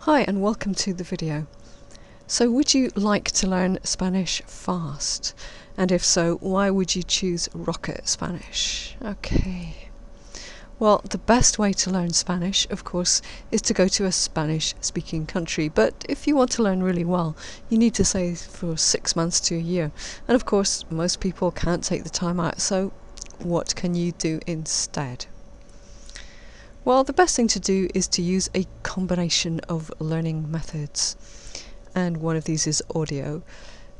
Hi and welcome to the video. So would you like to learn Spanish fast? And if so, why would you choose Rocket Spanish? Okay. Well, the best way to learn Spanish, of course, is to go to a Spanish-speaking country. But if you want to learn really well, you need to stay for 6 months to a year. And of course, most people can't take the time out, so what can you do instead? Well, the best thing to do is to use a combination of learning methods. And one of these is audio.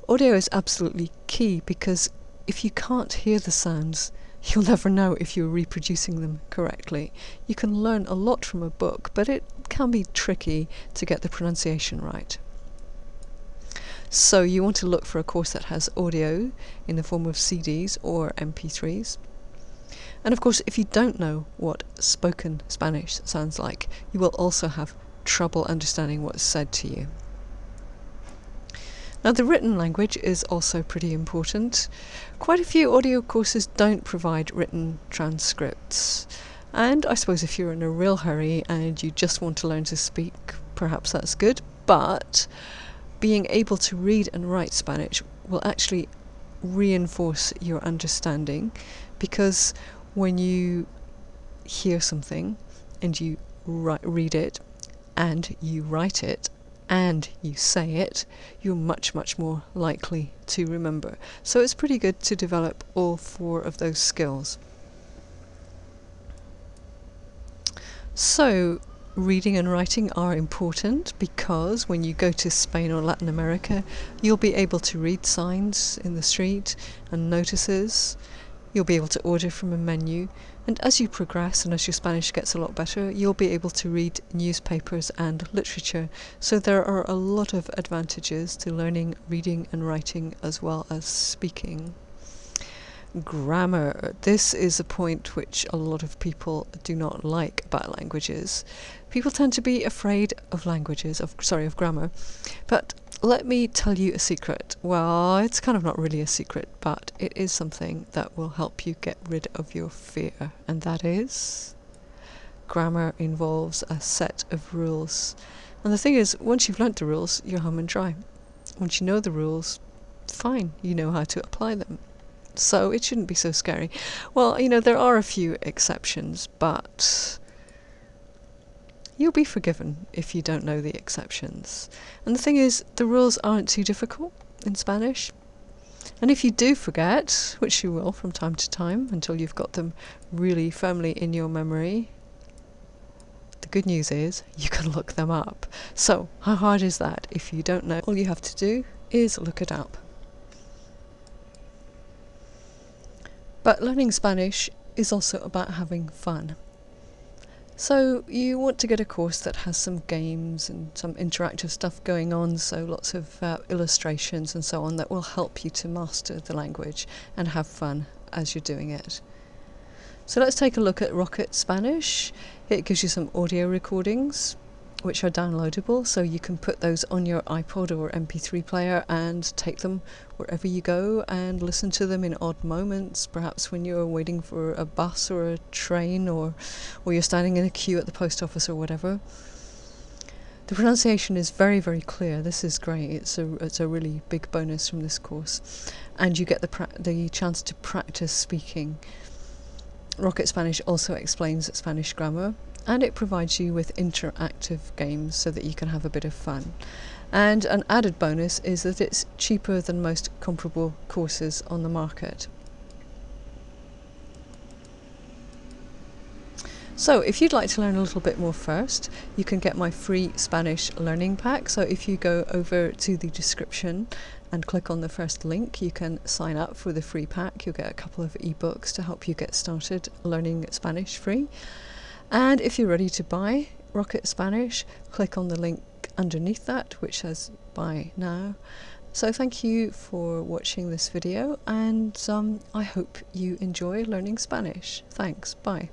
Audio is absolutely key because if you can't hear the sounds, you'll never know if you're reproducing them correctly. You can learn a lot from a book, but it can be tricky to get the pronunciation right. So you want to look for a course that has audio in the form of CDs or MP3s. And of course, if you don't know what spoken Spanish sounds like, you will also have trouble understanding what's said to you. Now, the written language is also pretty important. Quite a few audio courses don't provide written transcripts. And I suppose if you're in a real hurry and you just want to learn to speak, perhaps that's good. But being able to read and write Spanish will actually reinforce your understanding, because when you hear something and you read it and you write it and you say it, you're much more likely to remember. So it's pretty good to develop all 4 of those skills. So reading and writing are important because when you go to Spain or Latin America, you'll be able to read signs in the street and notices. You'll be able to order from a menu, and as you progress and as your Spanish gets a lot better, you'll be able to read newspapers and literature. So there are a lot of advantages to learning reading and writing as well as speaking. Grammar. This is a point which a lot of people do not like about languages. People tend to be afraid of of grammar. But let me tell you a secret. Well, it's kind of not really a secret, but it is something that will help you get rid of your fear. And that is, grammar involves a set of rules. And the thing is, once you've learnt the rules, you're home and dry. Once you know the rules, fine, you know how to apply them. So it shouldn't be so scary. Well, there are a few exceptions, but you'll be forgiven if you don't know the exceptions. And the thing is, the rules aren't too difficult in Spanish. And if you do forget, which you will from time to time until you've got them really firmly in your memory, the good news is you can look them up. So how hard is that? If you don't know, all you have to do is look it up. But learning Spanish is also about having fun. So you want to get a course that has some games and some interactive stuff going on, so lots of illustrations and so on that will help you to master the language and have fun as you're doing it. So let's take a look at Rocket Spanish. It gives you some audio recordings which are downloadable, so you can put those on your iPod or MP3 player and take them wherever you go and listen to them in odd moments, perhaps when you're waiting for a bus or a train, or you're standing in a queue at the post office or whatever. The pronunciation is very clear. This is great. It's a really big bonus from this course, and you get the chance to practice speaking. Rocket Spanish also explains Spanish grammar, and it provides you with interactive games so that you can have a bit of fun. And an added bonus is that it's cheaper than most comparable courses on the market. So if you'd like to learn a little bit more first, you can get my free Spanish learning pack. So if you go over to the description and click on the first link, you can sign up for the free pack. You'll get a couple of ebooks to help you get started learning Spanish free. And if you're ready to buy Rocket Spanish, click on the link underneath that which says buy now. So thank you for watching this video, and I hope you enjoy learning Spanish. Thanks, bye.